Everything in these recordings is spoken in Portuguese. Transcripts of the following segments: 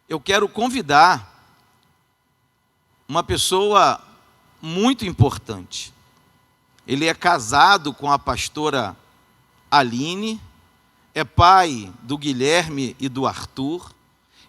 eu quero convidar uma pessoa muito importante. Ele é casado com a pastora Aline, é pai do Guilherme e do Arthur,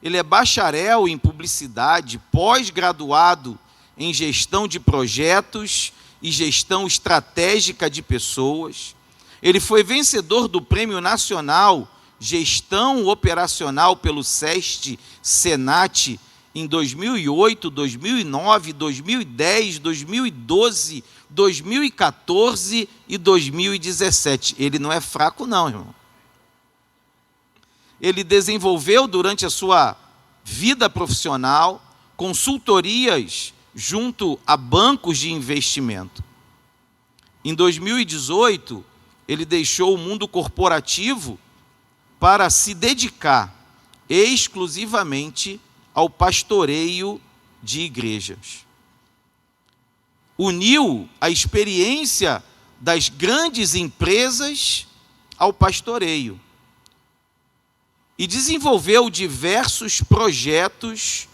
ele é bacharel em publicidade, pós-graduado em gestão de projetos e gestão estratégica de pessoas. Ele foi vencedor do Prêmio Nacional Gestão Operacional pelo SEST Senat em 2008, 2009, 2010, 2012, 2014 e 2017. Ele não é fraco não, irmão. Ele desenvolveu durante a sua vida profissional consultorias junto a bancos de investimento. Em 2018, ele deixou o mundo corporativo para se dedicar exclusivamente ao pastoreio de igrejas. Uniu a experiência das grandes empresas ao pastoreio e desenvolveu diversos projetos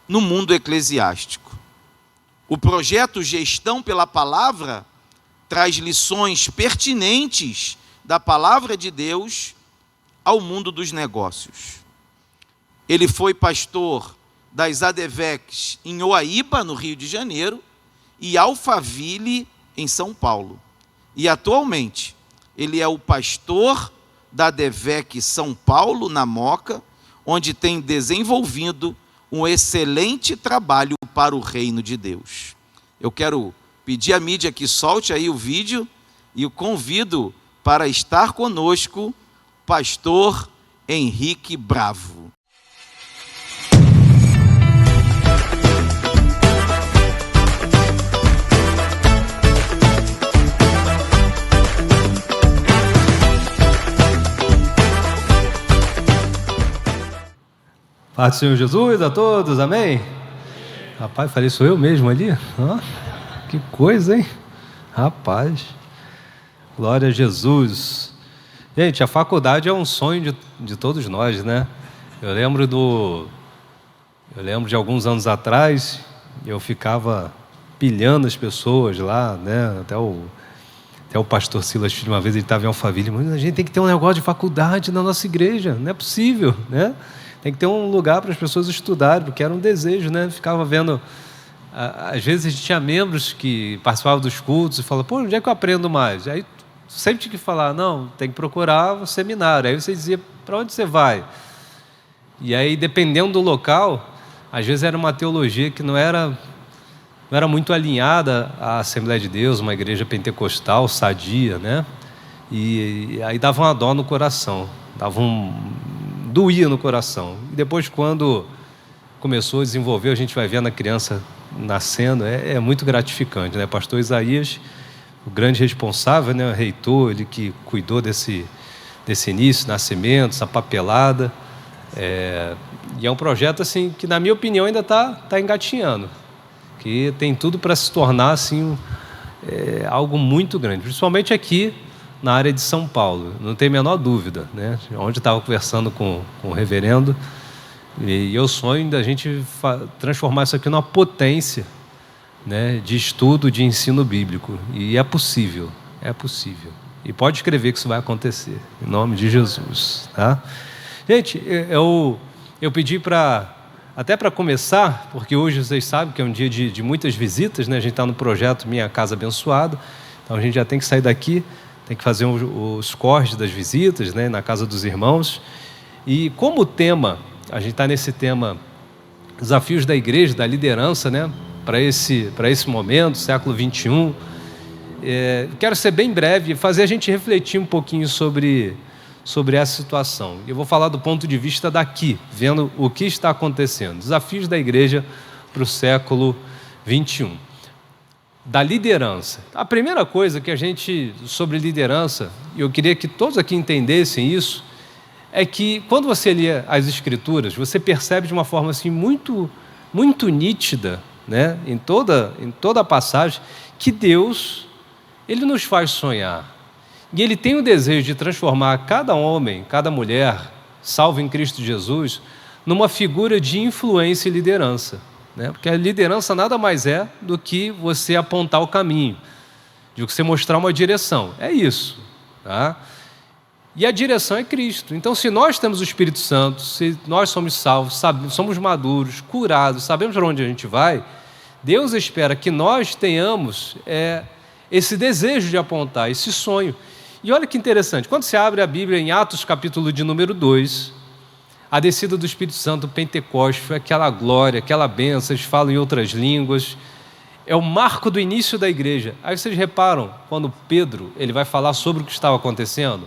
no mundo eclesiástico. O projeto Gestão pela Palavra traz lições pertinentes da Palavra de Deus ao mundo dos negócios. Ele foi pastor das ADVECs em Oaíba, no Rio de Janeiro, e Alphaville, em São Paulo. E, atualmente, ele é o pastor da ADVEC São Paulo, na Moca, onde tem desenvolvido um excelente trabalho para o reino de Deus. Eu quero pedir à mídia que solte aí o vídeo e o convido para estar conosco, pastor Henrique Bravo. Paz do Senhor Jesus a todos, amém? Rapaz, falei, sou eu mesmo ali? Que coisa, hein? Rapaz, glória a Jesus. Gente, a faculdade é um sonho de todos nós, né? Eu lembro de alguns anos atrás, eu ficava pilhando as pessoas lá, né? Até o pastor Silas, de uma vez, ele estava em Alphaville, mas a gente tem que ter um negócio de faculdade na nossa igreja, não é possível, né? Tem que ter um lugar para as pessoas estudarem, porque era um desejo, né? Ficava vendo, às vezes a gente tinha membros que participavam dos cultos e falavam, onde é que eu aprendo mais? Aí sempre tinha que falar, não, tem que procurar um seminário. Aí você dizia, para onde você vai? E aí, dependendo do local, às vezes era uma teologia que não era muito alinhada à Assembleia de Deus, uma igreja pentecostal, sadia, né? E aí dava uma dó no coração, doía no coração. E depois, quando começou a desenvolver, a gente vai vendo a criança nascendo, é muito gratificante, né? Pastor Isaías, o grande responsável, né? O reitor, ele que cuidou desse início, nascimento, essa papelada. E é um projeto assim, que, na minha opinião, ainda está engatinhando, que tem tudo para se tornar assim, algo muito grande, principalmente aqui na área de São Paulo, não tem a menor dúvida, né? Onde eu estava conversando com o reverendo, e eu sonho da gente transformar isso aqui numa potência, né, de estudo, de ensino bíblico, e é possível, e pode escrever que isso vai acontecer, em nome de Jesus, tá? Gente, eu pedi até para começar, porque hoje vocês sabem que é um dia de muitas visitas, né? A gente está no projeto Minha Casa Abençoada, então a gente já tem que sair daqui, tem que fazer os cortes das visitas, né, na casa dos irmãos. E como tema, a gente está nesse tema, desafios da igreja, da liderança, né, para esse momento, século 21. Quero ser bem breve e fazer a gente refletir um pouquinho sobre essa situação. Eu vou falar do ponto de vista daqui, vendo o que está acontecendo. Desafios da igreja para o século 21. Da liderança. A primeira coisa que sobre liderança, e eu queria que todos aqui entendessem isso, é que quando você lê as Escrituras, você percebe de uma forma assim, muito, muito nítida, né, em toda a passagem, que Deus, Ele nos faz sonhar. E Ele tem o desejo de transformar cada homem, cada mulher, salvo em Cristo Jesus, numa figura de influência e liderança, né? Porque a liderança nada mais é do que você apontar o caminho, de você mostrar uma direção. É isso, tá? E a direção é Cristo. Então, se nós temos o Espírito Santo, se nós somos salvos, somos maduros, curados, sabemos para onde a gente vai, Deus espera que nós tenhamos esse desejo de apontar, esse sonho. E olha que interessante, quando você abre a Bíblia em Atos, capítulo de número 2, a descida do Espírito Santo, Pentecostes, foi aquela glória, aquela bênção, eles falam em outras línguas, é o marco do início da igreja. Aí vocês reparam, quando Pedro ele vai falar sobre o que estava acontecendo,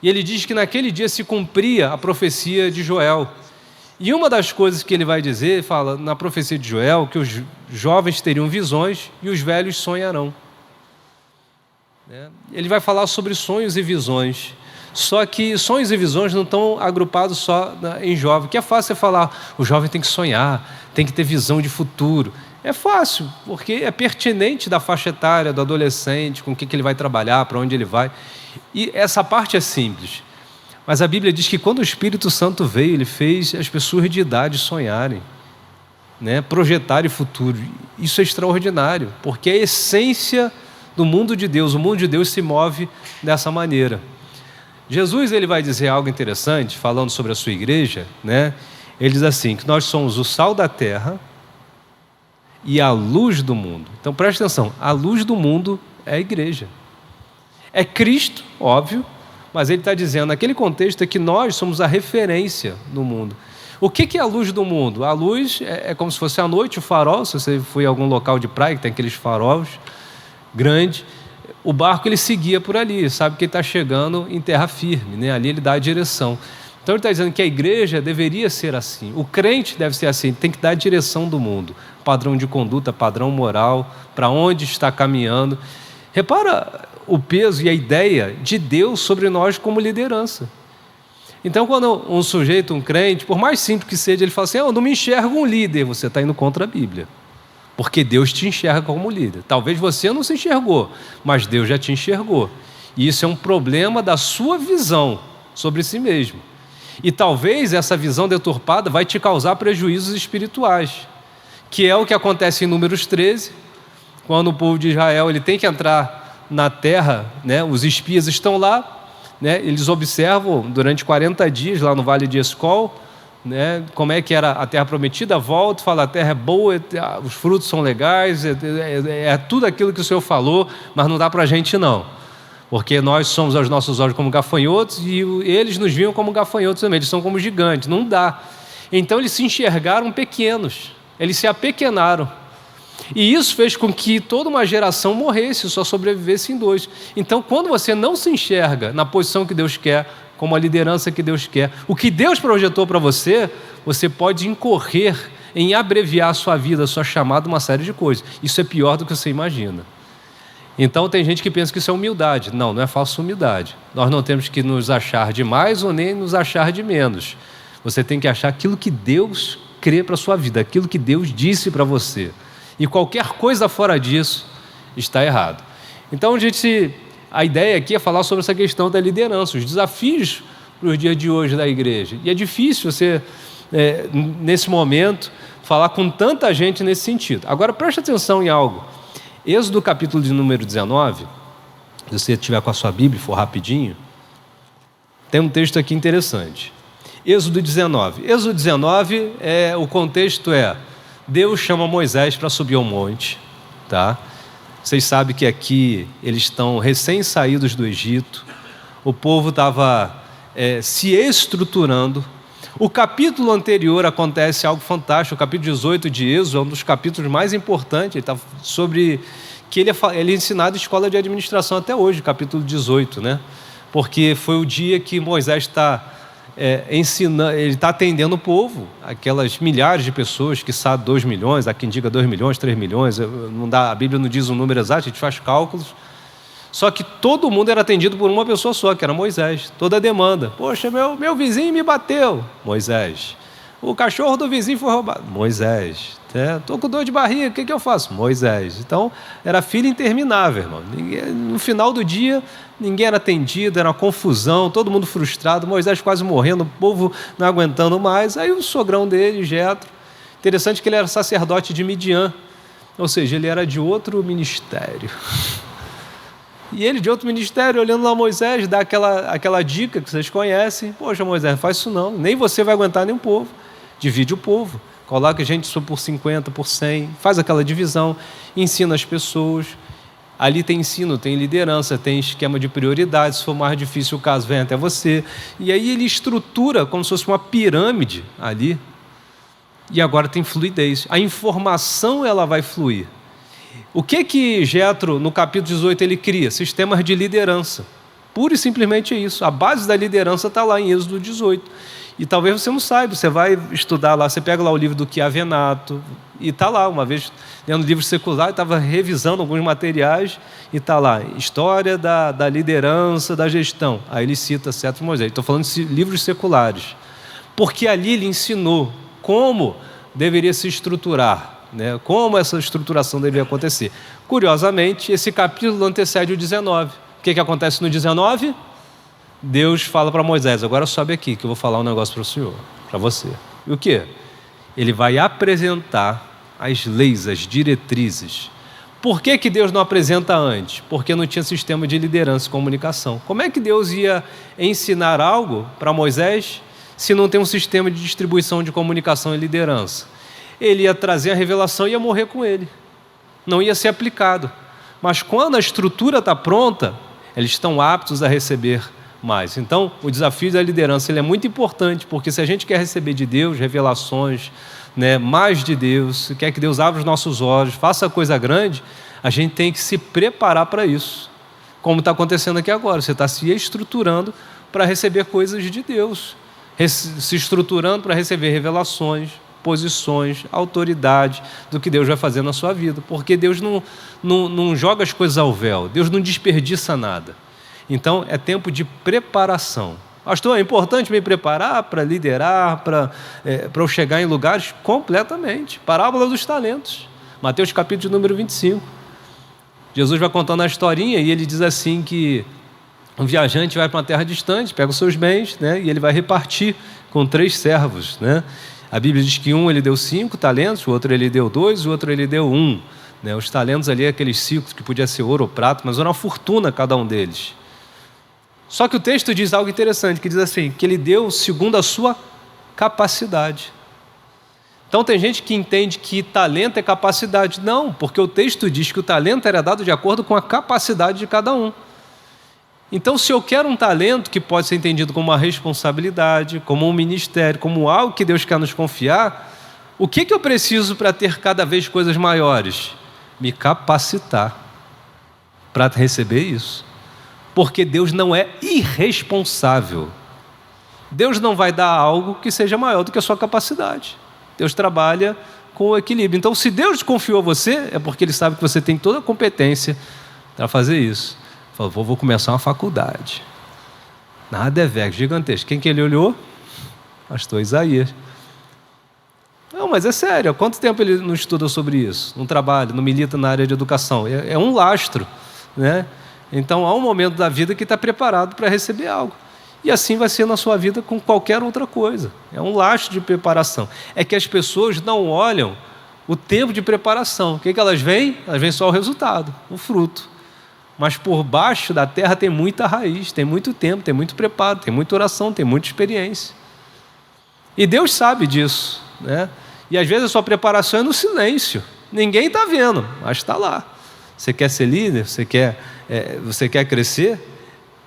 e ele diz que naquele dia se cumpria a profecia de Joel. E uma das coisas que ele vai dizer, fala na profecia de Joel, que os jovens teriam visões e os velhos sonharão. Ele vai falar sobre sonhos e visões. Só que sonhos e visões não estão agrupados só em jovem, que é fácil você falar, o jovem tem que sonhar, tem que ter visão de futuro. É fácil, porque é pertinente da faixa etária, do adolescente, com o que ele vai trabalhar, para onde ele vai. E essa parte é simples. Mas a Bíblia diz que quando o Espírito Santo veio, ele fez as pessoas de idade sonharem, né? Projetarem futuro. Isso é extraordinário, porque é a essência do mundo de Deus. O mundo de Deus se move dessa maneira. Jesus ele vai dizer algo interessante, falando sobre a sua igreja, né? Ele diz assim, que nós somos o sal da terra e a luz do mundo. Então preste atenção, a luz do mundo é a igreja. É Cristo, óbvio, mas ele está dizendo, naquele contexto, é que nós somos a referência no mundo. O que é a luz do mundo? A luz é como se fosse à noite, o farol, se você for em algum local de praia, que tem aqueles faróis grandes, o barco ele seguia por ali, sabe que ele está chegando em terra firme, né? Ali ele dá a direção. Então ele está dizendo que a igreja deveria ser assim, o crente deve ser assim, tem que dar a direção do mundo, padrão de conduta, padrão moral, para onde está caminhando. Repara o peso e a ideia de Deus sobre nós como liderança. Então, quando um sujeito, um crente, por mais simples que seja, ele fala assim, eu não me enxergo um líder, você está indo contra a Bíblia. Porque Deus te enxerga como líder. Talvez você não se enxergou, mas Deus já te enxergou. E isso é um problema da sua visão sobre si mesmo. E talvez essa visão deturpada vai te causar prejuízos espirituais, que é o que acontece em Números 13, quando o povo de Israel ele tem que entrar na terra, né? Os espias estão lá, né? Eles observam durante 40 dias lá no Vale de Escol, né? Como é que era a terra prometida, volta, fala, a terra é boa, os frutos são legais, é tudo aquilo que o Senhor falou, mas não dá para a gente não, porque nós somos aos nossos olhos como gafanhotos e eles nos viam como gafanhotos também, eles são como gigantes, não dá. Então eles se enxergaram pequenos, eles se apequenaram. E isso fez com que toda uma geração morresse, só sobrevivesse em 2. Então, quando você não se enxerga na posição que Deus quer, como a liderança que Deus quer, o que Deus projetou para você, você pode incorrer em abreviar a sua vida, a sua chamada, uma série de coisas. Isso é pior do que você imagina. Então, tem gente que pensa que isso é humildade. Não, não é falsa humildade. Nós não temos que nos achar de mais ou nem nos achar de menos. Você tem que achar aquilo que Deus crê para a sua vida, aquilo que Deus disse para você. E qualquer coisa fora disso está errado. Então, a ideia aqui é falar sobre essa questão da liderança, os desafios para os dias de hoje da igreja. E é difícil você, nesse momento, falar com tanta gente nesse sentido. Agora, preste atenção em algo. Êxodo capítulo de número 19, se você estiver com a sua Bíblia, for rapidinho, tem um texto aqui interessante. Êxodo 19. Êxodo 19, o contexto é... Deus chama Moisés para subir ao monte, tá? Vocês sabem que aqui eles estão recém-saídos do Egito, o povo estava se estruturando. O capítulo anterior acontece algo fantástico, o capítulo 18 de Êxodo é um dos capítulos mais importantes, ele está sobre que ele é ensinado em escola de administração até hoje, capítulo 18, né? Porque foi o dia que Moisés está... ensinando, ele está atendendo o povo, aquelas milhares de pessoas, que sabe 2 milhões, há quem diga 2 milhões, 3 milhões, não dá, a Bíblia não diz um número exato, a gente faz cálculos, só que todo mundo era atendido por uma pessoa só, que era Moisés, toda a demanda, poxa, meu vizinho me bateu, Moisés, O cachorro do vizinho foi roubado. Moisés. Estou com dor de barriga, o que eu faço? Moisés. Então, era fila interminável, irmão. No final do dia, ninguém era atendido, era uma confusão, todo mundo frustrado, Moisés quase morrendo, o povo não aguentando mais. Aí o sogrão dele, Jetro, interessante que ele era sacerdote de Midian, ou seja, ele era de outro ministério. E ele, de outro ministério, olhando lá Moisés, dá aquela dica que vocês conhecem: poxa, Moisés, não faz isso não, nem você vai aguentar nem o povo, divide o povo. Coloca a gente por 50, por 100, faz aquela divisão, ensina as pessoas. Ali tem ensino, tem liderança, tem esquema de prioridades. Se for mais difícil o caso, vem até você. E aí ele estrutura como se fosse uma pirâmide ali. E agora tem fluidez. A informação, ela vai fluir. O que Jetro, no capítulo 18, ele cria? Sistemas de liderança. Pura e simplesmente é isso. A base da liderança está lá em Êxodo 18. E talvez você não saiba, você vai estudar lá, você pega lá o livro do Chiavenato, e está lá, uma vez, lendo livro secular, estava revisando alguns materiais, e está lá, História da Liderança, da Gestão. Aí ele cita Cetro Moisés. Estou falando de livros seculares. Porque ali ele ensinou como deveria se estruturar, né? Como essa estruturação deveria acontecer. Curiosamente, esse capítulo antecede o 19. O que acontece no 19? Deus fala para Moisés: agora sobe aqui que eu vou falar um negócio para o senhor, para você. E o quê? Ele vai apresentar as leis, as diretrizes. Por que Deus não apresenta antes? Porque não tinha sistema de liderança e comunicação. Como é que Deus ia ensinar algo para Moisés se não tem um sistema de distribuição de comunicação e liderança? Ele ia trazer a revelação e ia morrer com ele. Não ia ser aplicado. Mas quando a estrutura está pronta, eles estão aptos a receber mais. Então, o desafio da liderança ele é muito importante, porque se a gente quer receber de Deus revelações, né, mais de Deus, quer que Deus abra os nossos olhos, faça coisa grande, a gente tem que se preparar para isso. Como está acontecendo aqui agora, você está se estruturando para receber coisas de Deus, se estruturando para receber revelações, posições, autoridade do que Deus vai fazer na sua vida, porque Deus não joga as coisas ao véu, Deus não desperdiça nada. Então, é tempo de preparação. Pastor, é importante me preparar para liderar, para eu chegar em lugares? Completamente. Parábola dos talentos. Mateus capítulo número 25. Jesus vai contando a historinha e ele diz assim que um viajante vai para uma terra distante, pega os seus bens, né, e ele vai repartir com 3 servos. Né? A Bíblia diz que um ele deu 5 talentos, o outro ele deu 2, o outro ele deu 1. Né? Os talentos ali, aqueles ciclos que podia ser ouro ou prata, mas era uma fortuna cada um deles. Só que o texto diz algo interessante, que diz assim, que ele deu segundo a sua capacidade. Então tem gente que entende que talento é capacidade. Não, porque o texto diz que o talento era dado de acordo com a capacidade de cada um. Então, se eu quero um talento que pode ser entendido como uma responsabilidade, como um ministério, como algo que Deus quer nos confiar, o que eu preciso para ter cada vez coisas maiores? Me capacitar para receber isso. Porque Deus não é irresponsável. Deus não vai dar algo que seja maior do que a sua capacidade. Deus trabalha com o equilíbrio. Então, se Deus confiou a você, é porque Ele sabe que você tem toda a competência para fazer isso. Falou, vou começar uma faculdade. Nada é velho, gigantesco. Quem que ele olhou? Pastor Isaías. Não, mas é sério. Há quanto tempo ele não estuda sobre isso? Não trabalha, não milita na área de educação? É um lastro, né? Então, há um momento da vida que está preparado para receber algo. E assim vai ser na sua vida com qualquer outra coisa. É um lastro de preparação. É que as pessoas não olham o tempo de preparação. O que elas veem? Elas veem só o resultado, o fruto. Mas por baixo da terra tem muita raiz, tem muito tempo, tem muito preparo, tem muita oração, tem muita experiência. E Deus sabe disso, né? E às vezes a sua preparação é no silêncio. Ninguém está vendo, mas está lá. Você quer ser líder? Você quer crescer?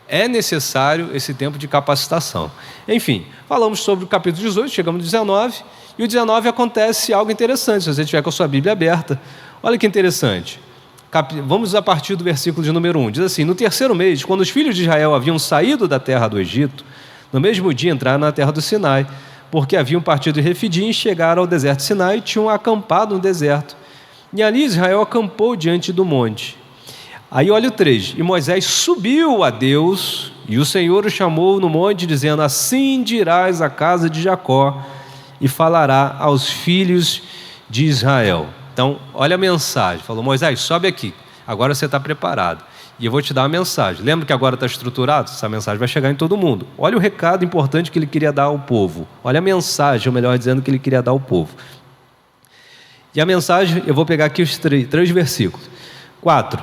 É necessário esse tempo de capacitação. Enfim, falamos sobre o capítulo 18, chegamos no 19, e o 19 acontece algo interessante, se você tiver com a sua Bíblia aberta. Olha que interessante. Vamos a partir do versículo de número 1. Diz assim, no 3º mês, quando os filhos de Israel haviam saído da terra do Egito, no mesmo dia entraram na terra do Sinai, porque haviam partido de Refidim, chegaram ao deserto de Sinai e tinham acampado no deserto. E ali Israel acampou diante do monte. Aí olha o 3. E Moisés subiu a Deus, e o Senhor o chamou no monte, dizendo, assim dirás à casa de Jacó, e falará aos filhos de Israel. Então, olha a mensagem. Falou: Moisés, sobe aqui. Agora você está preparado. E eu vou te dar uma mensagem. Lembra que agora está estruturado? Essa mensagem vai chegar em todo mundo. Olha o recado importante que ele queria dar ao povo. Olha a mensagem, ou melhor dizendo, que ele queria dar ao povo. E a mensagem, eu vou pegar aqui os três versículos. 4.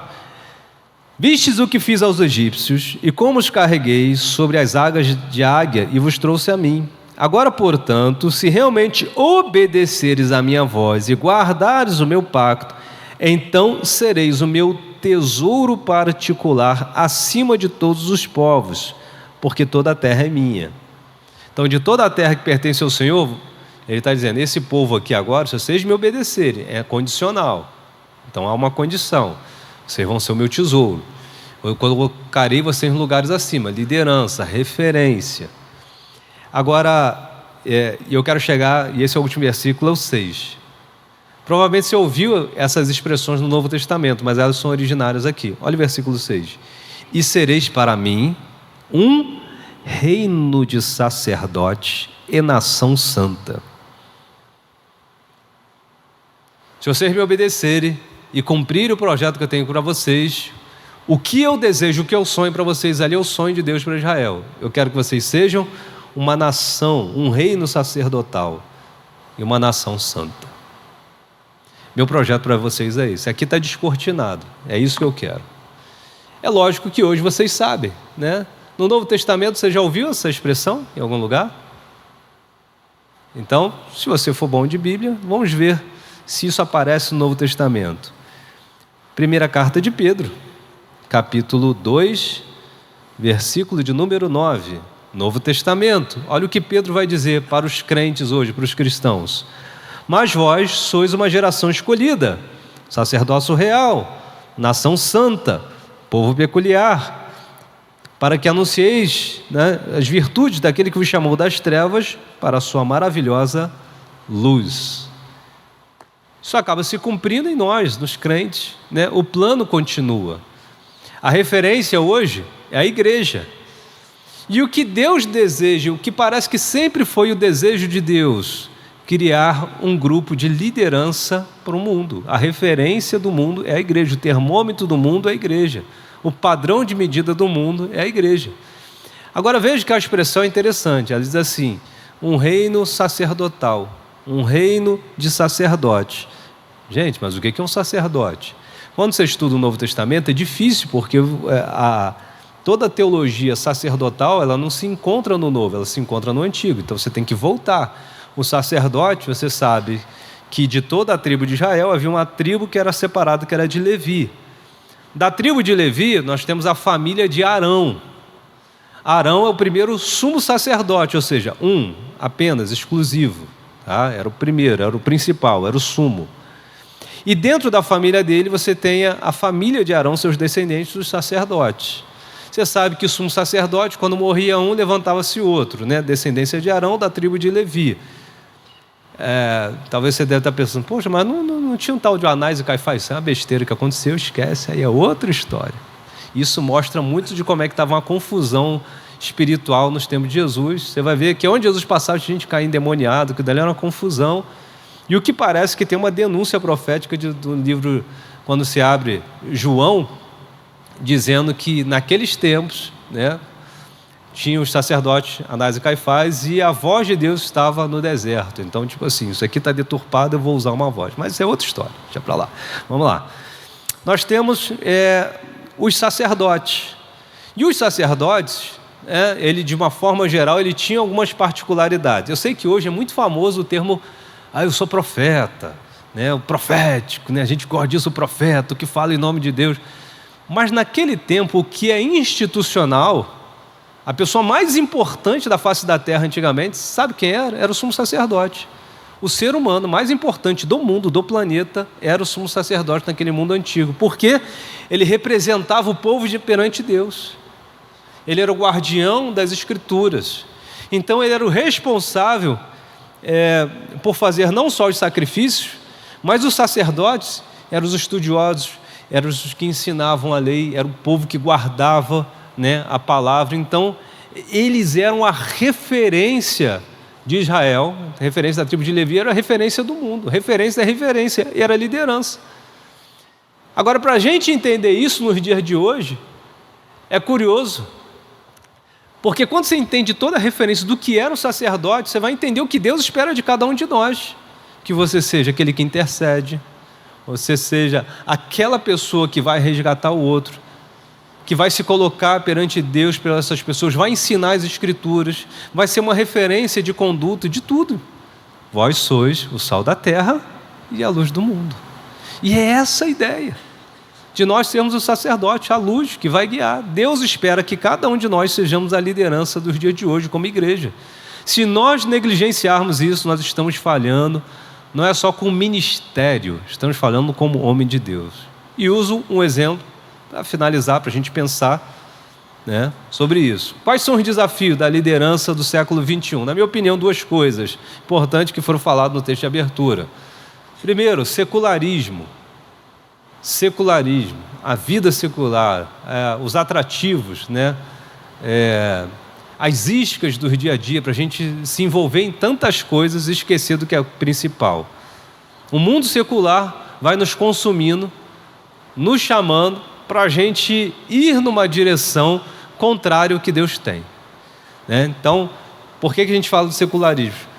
Vistes o que fiz aos egípcios, e como os carreguei sobre as águas de águia, e vos trouxe a mim. Agora, portanto, se realmente obedeceres à minha voz e guardares o meu pacto, então sereis o meu tesouro particular acima de todos os povos, porque toda a terra é minha. Então, de toda a terra que pertence ao Senhor, ele está dizendo: esse povo aqui agora, se vocês me obedecerem, é condicional. Então há uma condição: vocês vão ser o meu tesouro. Eu colocarei vocês em lugares acima, liderança, referência. Agora, eu quero chegar, e esse é o último versículo, é o 6. Provavelmente você ouviu essas expressões no Novo Testamento, mas elas são originárias aqui. Olha o versículo 6. E sereis para mim um reino de sacerdotes e nação santa. Se vocês me obedecerem e cumprirem o projeto que eu tenho para vocês, o que eu desejo, o que eu sonho para vocês ali é o sonho de Deus para Israel. Eu quero que vocês sejam uma nação, um reino sacerdotal e uma nação santa. Meu projeto para vocês é esse. Aqui está descortinado. É isso que eu quero. É lógico que hoje vocês sabem, né? No Novo Testamento, você já ouviu essa expressão em algum lugar? Então, se você for bom de Bíblia, vamos ver se isso aparece no Novo Testamento. Primeira carta de Pedro, capítulo 2, versículo de número 9. Novo Testamento. Olha o que Pedro vai dizer para os crentes hoje, para os cristãos. Mas vós sois uma geração escolhida, sacerdócio real, nação santa, povo peculiar, para que anuncieis, né, as virtudes daquele que vos chamou das trevas para a sua maravilhosa luz. Isso acaba se cumprindo em nós, nos crentes, né? O plano continua. A referência hoje é a igreja. E o que Deus deseja, o que parece que sempre foi o desejo de Deus, criar um grupo de liderança para o mundo. A referência do mundo é a igreja, o termômetro do mundo é a igreja, o padrão de medida do mundo é a igreja. Agora veja que a expressão é interessante, ela diz assim: um reino sacerdotal, um reino de sacerdotes. Gente, mas o que é um sacerdote? Quando você estuda o Novo Testamento é difícil, porque toda a teologia sacerdotal ela não se encontra no Novo, ela se encontra no Antigo, então você tem que voltar. O sacerdote, você sabe que de toda a tribo de Israel havia uma tribo que era separada, que era de Levi. Da tribo de Levi, nós temos a família de Arão. Arão é o primeiro sumo sacerdote, ou seja, apenas, exclusivo. Tá? Era o primeiro, era o principal, era o sumo. E dentro da família dele, você tem a família de Arão, seus descendentes, os sacerdotes. Você sabe que o sumo sacerdote, quando morria um, levantava-se outro, né? Descendência de Arão, da tribo de Levi. Talvez você deve estar pensando: poxa, mas não tinha um tal de Anás e Caifás? Isso é uma besteira que aconteceu, esquece, aí é outra história. Isso mostra muito de como é que estava uma confusão espiritual nos tempos de Jesus. Você vai ver que onde Jesus passava, tinha gente caía endemoniado, que dali era uma confusão. E o que parece que tem uma denúncia profética do livro, quando se abre João, dizendo que naqueles tempos, né, tinha os sacerdotes Anás e Caifás e a voz de Deus estava no deserto. Então, tipo assim, isso aqui está deturpado, eu vou usar uma voz. Mas isso é outra história, deixa para lá. Vamos lá. Nós temos os sacerdotes. E os sacerdotes, ele de uma forma geral, ele tinha algumas particularidades. Eu sei que hoje é muito famoso o termo, eu sou profeta, né, o profético, né, a gente gosta disso, o profeta, o que fala em nome de Deus. Mas naquele tempo, o que é institucional, a pessoa mais importante da face da terra antigamente, sabe quem era? Era o sumo sacerdote. O ser humano mais importante do mundo, do planeta, era o sumo sacerdote naquele mundo antigo. Porque ele representava o povo perante Deus. Ele era o guardião das Escrituras. Então ele era o responsável por fazer não só os sacrifícios, mas os sacerdotes eram os estudiosos, eram os que ensinavam a lei, era o povo que guardava, né, a palavra. Então, eles eram a referência de Israel, referência da tribo de Levi, era referência do mundo, referência da referência, era liderança. Agora, para a gente entender isso nos dias de hoje, é curioso, porque quando você entende toda a referência do que era um sacerdote, você vai entender o que Deus espera de cada um de nós. Que você seja aquele que intercede, você seja aquela pessoa que vai resgatar o outro, que vai se colocar perante Deus pelas essas pessoas, vai ensinar as Escrituras, vai ser uma referência de conduta, de tudo. Vós sois o sal da terra e a luz do mundo. E é essa a ideia, de nós sermos o sacerdote, a luz que vai guiar. Deus espera que cada um de nós sejamos a liderança dos dias de hoje como igreja. Se nós negligenciarmos isso, nós estamos falhando. Não é só com ministério, estamos falando como homem de Deus. E uso um exemplo para finalizar, para a gente pensar, né, sobre isso. Quais são os desafios da liderança do século XXI? Na minha opinião, duas coisas importantes que foram faladas no texto de abertura. Primeiro, secularismo. Secularismo, a vida secular, os atrativos, né, as iscas do dia a dia, para a gente se envolver em tantas coisas e esquecer do que é o principal. O mundo secular vai nos consumindo, nos chamando para a gente ir numa direção contrária ao que Deus tem, né? Então, por que a gente fala do secularismo?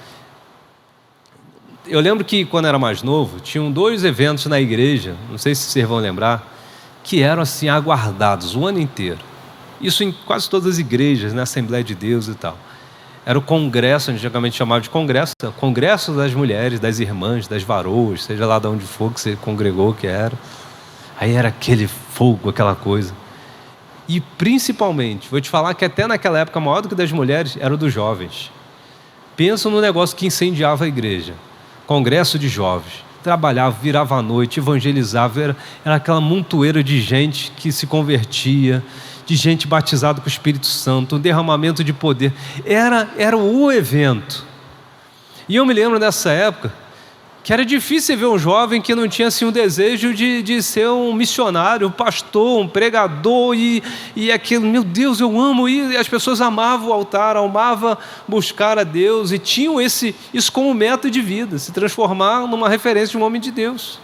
Eu lembro que quando eu era mais novo, tinham 2 eventos na igreja, não sei se vocês vão lembrar, que eram assim aguardados o ano inteiro. Isso em quase todas as igrejas, na Assembleia de Deus e tal. Era o congresso, antigamente chamava de congresso das mulheres, das irmãs, das varoas, seja lá de onde for que você congregou que era. Aí era aquele fogo, aquela coisa. E principalmente, vou te falar que até naquela época, maior do que das mulheres, era o dos jovens. Pensa no negócio que incendiava a igreja. Congresso de jovens. Trabalhava, virava à noite, evangelizava, era aquela montoeira de gente que se convertia, de gente batizada com o Espírito Santo, um derramamento de poder. Era o evento. E eu me lembro nessa época que era difícil ver um jovem que não tinha assim, um desejo de ser um missionário, um pastor, um pregador e aquilo, meu Deus, eu amo. E as pessoas amavam o altar, amavam buscar a Deus e tinham isso como método de vida, se transformar numa referência de um homem de Deus.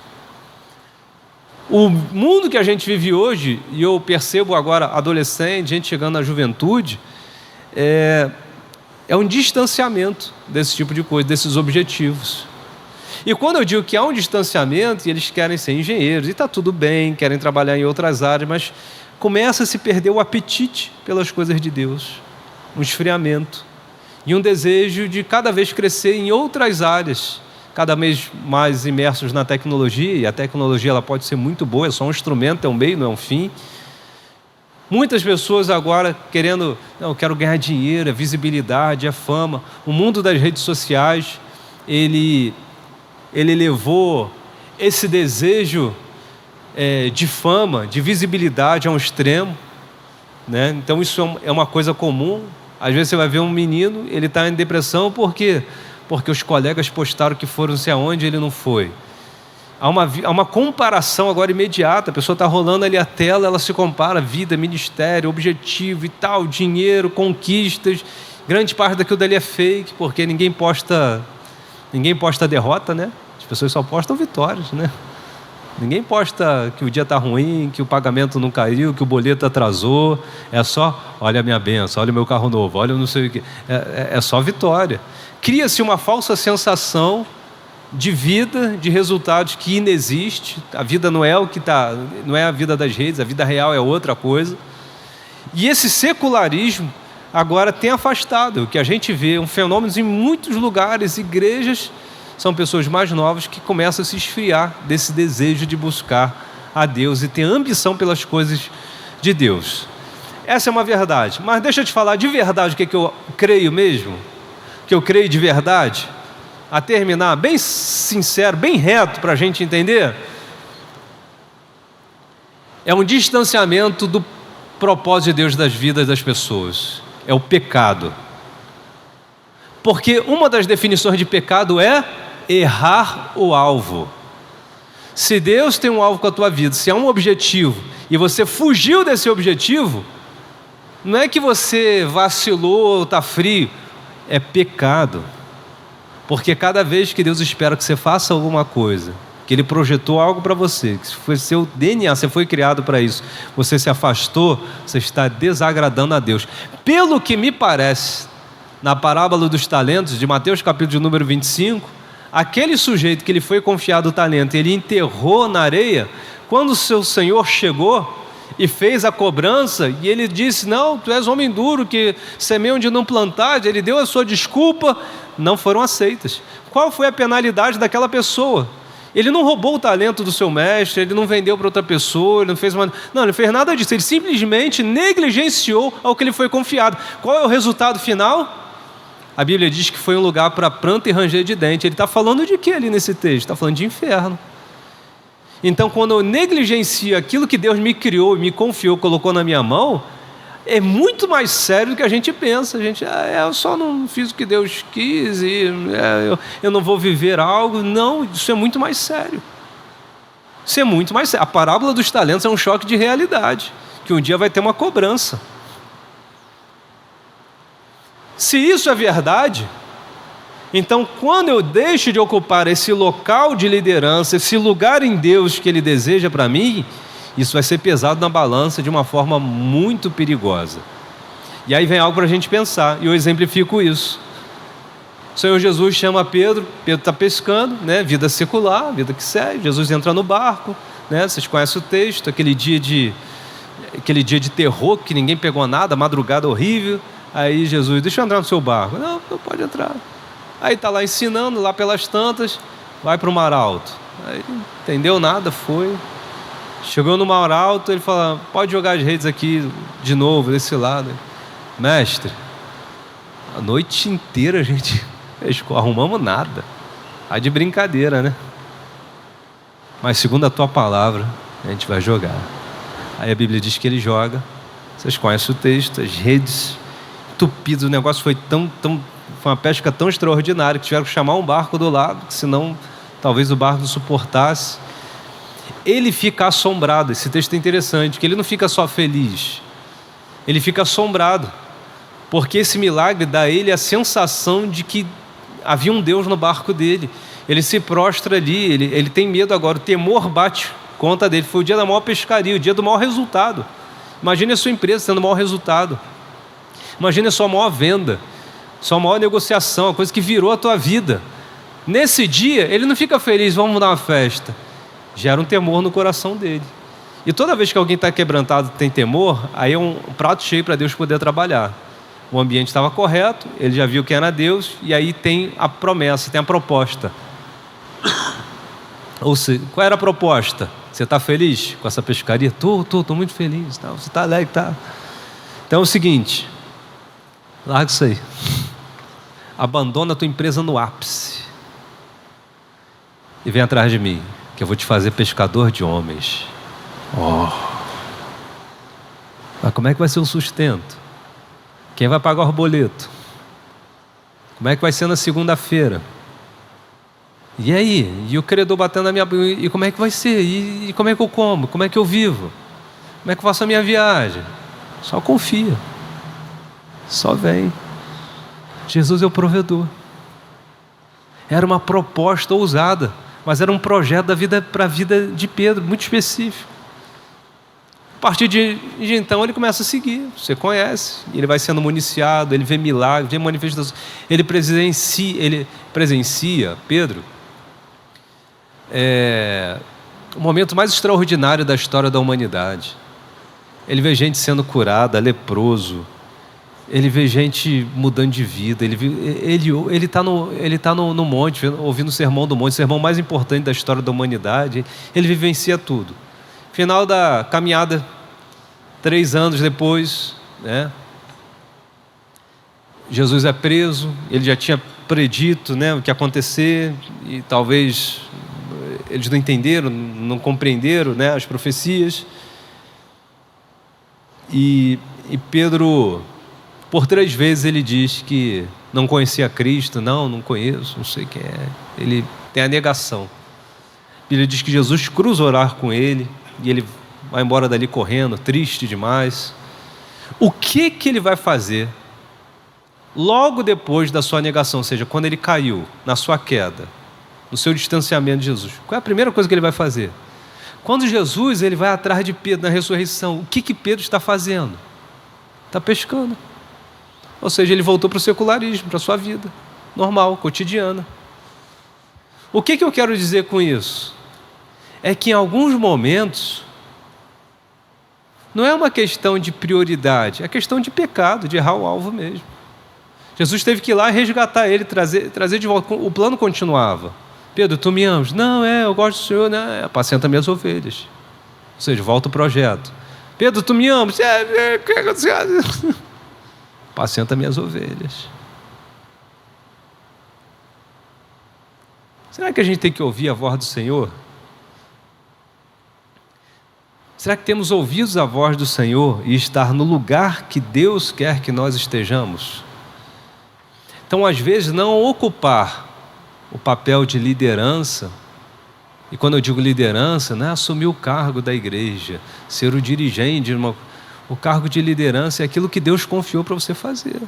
O mundo que a gente vive hoje, e eu percebo agora adolescente, gente chegando na juventude, é um distanciamento desse tipo de coisa, desses objetivos. E quando eu digo que há um distanciamento, e eles querem ser engenheiros, e está tudo bem, querem trabalhar em outras áreas, mas começa a se perder o apetite pelas coisas de Deus, um esfriamento, e um desejo de cada vez crescer em outras áreas, cada vez mais imersos na tecnologia, e a tecnologia ela pode ser muito boa, é só um instrumento, é um meio, não é um fim. Muitas pessoas agora querendo, não, eu quero ganhar dinheiro, é visibilidade, é fama. O mundo das redes sociais, ele levou esse desejo de fama, de visibilidade a um extremo, né? Então isso é uma coisa comum. Às vezes você vai ver um menino, ele está em depressão porque os colegas postaram que foram não sei aonde, ele não foi. Há uma comparação agora imediata, a pessoa está rolando ali a tela, ela se compara, vida, ministério, objetivo e tal, dinheiro, conquistas. Grande parte daquilo dali é fake, porque ninguém posta derrota, né? As pessoas só postam vitórias, né? Ninguém posta que o dia está ruim, que o pagamento não caiu, que o boleto atrasou. É só, olha a minha bênção, olha o meu carro novo, olha não sei o que. É só vitória. Cria-se uma falsa sensação de vida, de resultados que inexiste. A vida não é não é a vida das redes, a vida real é outra coisa. E esse secularismo agora tem afastado. O que a gente vê, um fenômeno em muitos lugares, igrejas, são pessoas mais novas que começam a se esfriar desse desejo de buscar a Deus e ter ambição pelas coisas de Deus. Essa é uma verdade. Mas deixa eu te falar de verdade o que eu creio mesmo, que eu creio de verdade, a terminar bem sincero, bem reto para a gente entender. É um distanciamento do propósito de Deus das vidas das pessoas. É o pecado. Porque uma das definições de pecado é errar o alvo. Se Deus tem um alvo com a tua vida, se há um objetivo, e você fugiu desse objetivo, não é que você vacilou ou está frio, é pecado. Porque cada vez que Deus espera que você faça alguma coisa, que Ele projetou algo para você, que foi seu DNA, você foi criado para isso, você se afastou, você está desagradando a Deus. Pelo que me parece, na parábola dos talentos, de Mateus capítulo de número 25, aquele sujeito que lhe foi confiado o talento, ele enterrou na areia, quando o seu senhor chegou e fez a cobrança, e ele disse: não, tu és homem duro, que semeia onde não plantar, ele deu a sua desculpa, não foram aceitas. Qual foi a penalidade daquela pessoa? Ele não roubou o talento do seu mestre, ele não vendeu para outra pessoa, ele não fez não, ele fez nada disso, ele simplesmente negligenciou ao que lhe foi confiado. Qual é o resultado final? A Bíblia diz que foi um lugar para pranto e ranger de dente. Ele está falando de quê ali nesse texto? Está falando de inferno. Então, quando eu negligencio aquilo que Deus me criou, me confiou, colocou na minha mão, é muito mais sério do que a gente pensa. A gente, eu só não fiz o que Deus quis, eu não vou viver algo. Não, isso é muito mais sério. Isso é muito mais sério. A parábola dos talentos é um choque de realidade, que um dia vai ter uma cobrança. Se isso é verdade, então quando eu deixo de ocupar esse local de liderança, esse lugar em Deus que Ele deseja para mim, isso vai ser pesado na balança de uma forma muito perigosa. E aí vem algo para a gente pensar, e eu exemplifico isso. O Senhor Jesus chama Pedro está pescando, né? Vida secular, vida que segue. Jesus entra no barco, né? Vocês conhecem o texto, aquele dia de terror, que ninguém pegou nada, madrugada horrível. Aí Jesus: deixa eu entrar no seu barco. Não pode entrar. Aí está lá ensinando, lá pelas tantas, vai para o mar alto. Aí não entendeu nada, foi. Chegou no mar alto, ele fala: pode jogar as redes aqui de novo, desse lado. Mestre, a noite inteira a gente pescou, arrumamos nada. Aí de brincadeira, né? Mas segundo a tua palavra, a gente vai jogar. Aí a Bíblia diz que ele joga. Vocês conhecem o texto, as redes entupidas, o negócio foi uma pesca tão extraordinária que tiveram que chamar um barco do lado, senão talvez o barco não suportasse. Ele fica assombrado. Esse texto é interessante, que ele não fica só feliz, ele fica assombrado, porque esse milagre dá a ele a sensação de que havia um Deus no barco dele. Ele se prostra ali, ele tem medo agora, o temor bate conta dele. Foi o dia da maior pescaria, o dia do maior resultado. Imagine a sua empresa tendo o maior resultado, imagine a sua maior venda, sua maior negociação, a coisa que virou a tua vida. Nesse dia, ele não fica feliz, vamos dar uma festa. Gera um temor no coração dele. E toda vez que alguém está quebrantado, tem temor, aí é um prato cheio para Deus poder trabalhar. O ambiente estava correto, ele já viu quem era Deus, e aí tem a promessa, tem a proposta. Ou seja, qual era a proposta? Você está feliz com essa pescaria? Estou muito feliz. Tá? Você está alegre? Tá? Então é o seguinte, larga isso aí. Abandona a tua empresa no ápice e vem atrás de mim, que eu vou te fazer pescador de homens. Mas como é que vai ser o sustento? Quem vai pagar o boleto? Como é que vai ser na segunda-feira? E aí? E o credor batendo na minha... E como é que vai ser? E como é que eu como? Como é que eu vivo? Como é que eu faço a minha viagem? Só confia. Só vem. Jesus é o provedor. Era uma proposta ousada, mas era um projeto da vida para a vida de Pedro, muito específico. A partir de então ele começa a seguir, você conhece, ele vai sendo municiado, ele vê milagres, vê manifestações, ele presencia, Pedro, o momento mais extraordinário da história da humanidade. Ele vê gente sendo curada, leproso, ele vê gente mudando de vida, ele está no monte, ouvindo o sermão do monte, o sermão mais importante da história da humanidade. Ele vivencia tudo. Final da caminhada, 3 anos depois, né? Jesus é preso, ele já tinha predito, né, o que ia acontecer, e talvez eles não entenderam, não compreenderam, né, as profecias. E Pedro, por 3 vezes ele diz que não conhecia Cristo. Não conheço, não sei quem é. Ele tem a negação. Ele diz que Jesus cruza orar com ele e ele vai embora dali correndo, triste demais. O que ele vai fazer logo depois da sua negação, ou seja, quando ele caiu, na sua queda, no seu distanciamento de Jesus, qual é a primeira coisa que ele vai fazer? Quando Jesus ele vai atrás de Pedro na ressurreição, o que Pedro está fazendo? Está pescando. Ou seja, ele voltou para o secularismo, para a sua vida normal, cotidiana. O que eu quero dizer com isso? É que em alguns momentos não é uma questão de prioridade, é questão de pecado, de errar o alvo mesmo. Jesus teve que ir lá resgatar ele, trazer de volta. O plano continuava. Pedro, tu me amas? Não, eu gosto do Senhor, né? Apacenta minhas ovelhas. Ou seja, volta o projeto. Pedro, tu me amas? Apacenta minhas ovelhas. Será que a gente tem que ouvir a voz do Senhor? Será que temos ouvido a voz do Senhor e estar no lugar que Deus quer que nós estejamos? Então, às vezes, não ocupar o papel de liderança, e quando eu digo liderança, não é assumir o cargo da igreja, ser o dirigente de uma... O cargo de liderança é aquilo que Deus confiou para você fazer.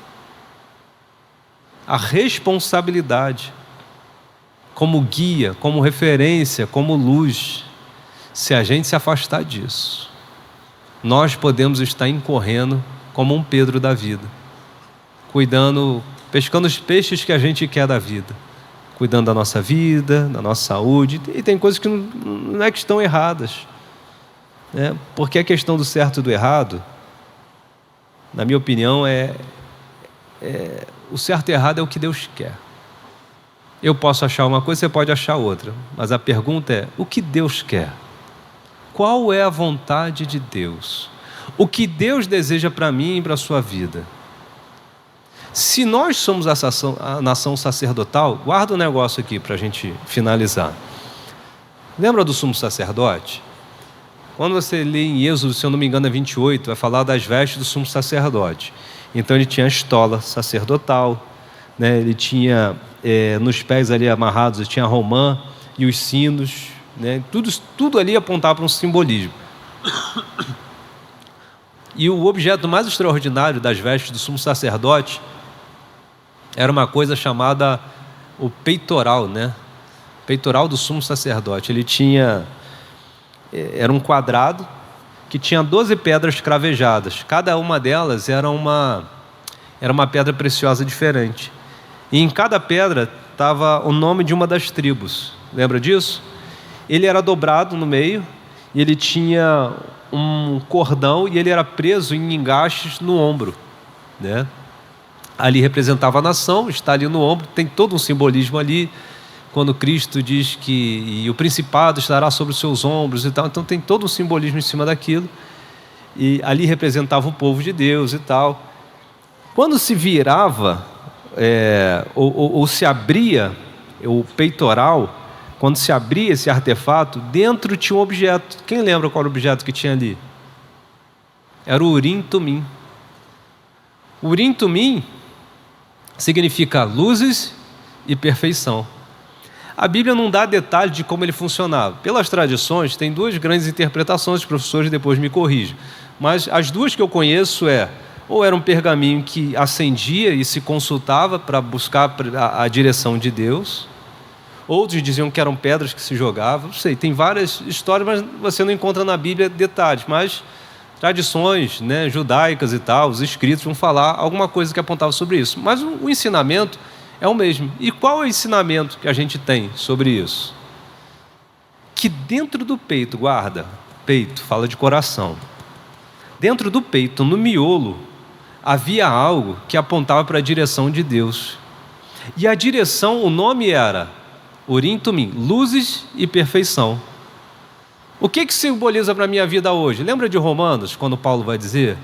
A responsabilidade, como guia, como referência, como luz. Se a gente se afastar disso, nós podemos estar incorrendo como um Pedro da vida, cuidando, pescando os peixes que a gente quer da vida, cuidando da nossa vida, da nossa saúde. E tem coisas que não é que estão erradas, né? Porque a questão do certo e do errado, na minha opinião, o certo e errado é o que Deus quer. Eu posso achar uma coisa, você pode achar outra, mas a pergunta é: o que Deus quer? Qual é a vontade de Deus? O que Deus deseja para mim e para a sua vida? Se nós somos a nação sacerdotal, guarda um negócio aqui para a gente finalizar. Lembra do sumo sacerdote? Quando você lê em Êxodo, se eu não me engano é 28, vai falar das vestes do sumo sacerdote. Então ele tinha a estola sacerdotal, né? Ele tinha nos pés ali amarrados, ele tinha a romã e os sinos, né? Tudo ali apontava para um simbolismo. E o objeto mais extraordinário das vestes do sumo sacerdote era uma coisa chamada o peitoral, né? Peitoral do sumo sacerdote. Ele era um quadrado que tinha 12 pedras cravejadas. Cada uma delas era uma pedra preciosa diferente. E em cada pedra estava o nome de uma das tribos. Lembra disso? Ele era dobrado no meio e ele tinha um cordão e ele era preso em engaixes no ombro, né? Ali representava a nação, está ali no ombro, tem todo um simbolismo ali, quando Cristo diz que o principado estará sobre os seus ombros e tal, então tem todo um simbolismo em cima daquilo, e ali representava o povo de Deus e tal. Quando se virava, ou se abria o peitoral, quando se abria esse artefato, dentro tinha um objeto. Quem lembra qual era o objeto que tinha ali? Era o Urim Tumim. O Urim Tumim significa luzes e perfeição. A Bíblia não dá detalhe de como ele funcionava. Pelas tradições, tem duas grandes interpretações, os professores depois me corrigem. Mas as duas que eu conheço ou era um pergaminho que acendia e se consultava para buscar a direção de Deus. Outros diziam que eram pedras que se jogavam. Não sei, tem várias histórias, mas você não encontra na Bíblia detalhes. Mas tradições, né, judaicas e tal, os escritos vão falar alguma coisa que apontava sobre isso. Mas o ensinamento é o mesmo. E qual é o ensinamento que a gente tem sobre isso? Que dentro do peito, guarda, peito, fala de coração. Dentro do peito, no miolo, havia algo que apontava para a direção de Deus. E a direção, o nome era Urim Tumim, luzes e perfeição. O que simboliza para a minha vida hoje? Lembra de Romanos, quando Paulo vai dizer: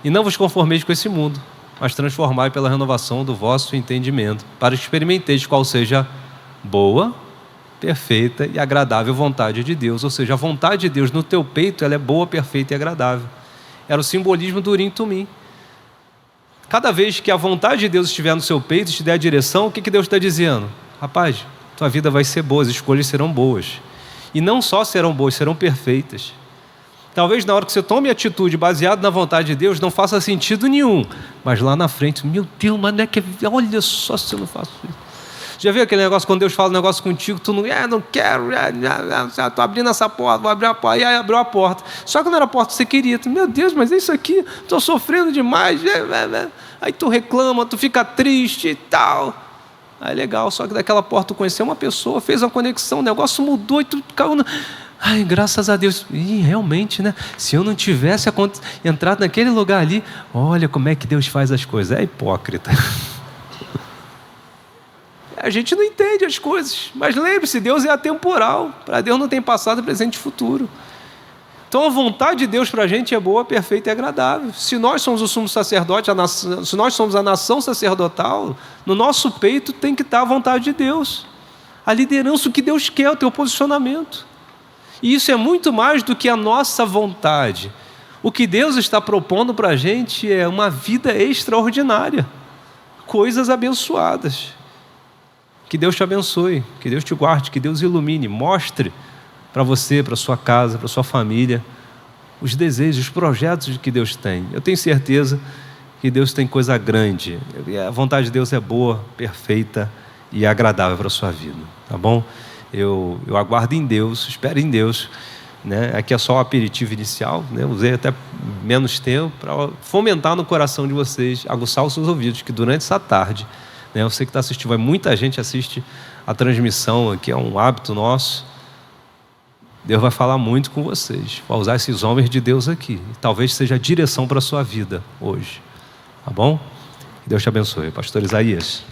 e não vos conformeis com esse mundo, mas transformai pela renovação do vosso entendimento, para que experimenteis qual seja boa, perfeita e agradável vontade de Deus. Ou seja, a vontade de Deus no teu peito, ela é boa, perfeita e agradável. Era o simbolismo do Urim Tumim. Cada vez que a vontade de Deus estiver no seu peito, te der a direção, o que Deus está dizendo? Rapaz, tua vida vai ser boa, as escolhas serão boas. E não só serão boas, serão perfeitas. Talvez na hora que você tome atitude baseada na vontade de Deus não faça sentido nenhum, mas lá na frente, meu Deus, mas não é que... olha só se eu não faço isso. Já viu aquele negócio, quando Deus fala um negócio contigo, tu não, não quero, estou abrindo essa porta, vou abrir a porta, e aí abriu a porta. Só que não era a porta que você queria. Tu, meu Deus, mas é isso aqui, estou sofrendo demais. Aí tu reclama, tu fica triste e tal. Aí legal, só que daquela porta tu conheceu uma pessoa, fez uma conexão, o negócio mudou e tu caiu na... Ai, graças a Deus. E realmente, né? Se eu não tivesse entrado naquele lugar ali, olha como é que Deus faz as coisas. É hipócrita. A gente não entende as coisas, mas lembre-se, Deus é atemporal. Para Deus não tem passado, presente e futuro. Então a vontade de Deus para a gente é boa, perfeita e agradável. Se nós somos o sumo sacerdote, se nós somos a nação sacerdotal, no nosso peito tem que estar a vontade de Deus. A liderança, o que Deus quer, o teu posicionamento. E isso é muito mais do que a nossa vontade. O que Deus está propondo para a gente é uma vida extraordinária. Coisas abençoadas. Que Deus te abençoe, que Deus te guarde, que Deus ilumine, mostre para você, para sua casa, para sua família, os desejos, os projetos que Deus tem. Eu tenho certeza que Deus tem coisa grande. A vontade de Deus é boa, perfeita e agradável para a sua vida, tá bom? Eu aguardo em Deus, espero em Deus, né? Aqui é só o aperitivo inicial, né? Usei até menos tempo para fomentar no coração de vocês, aguçar os seus ouvidos, que durante essa tarde, né, eu sei que está assistindo, muita gente assiste a transmissão aqui, é um hábito nosso. Deus vai falar muito com vocês, vai usar esses homens de Deus aqui. Talvez seja a direção para a sua vida hoje, tá bom? Que Deus te abençoe. Pastor Isaías.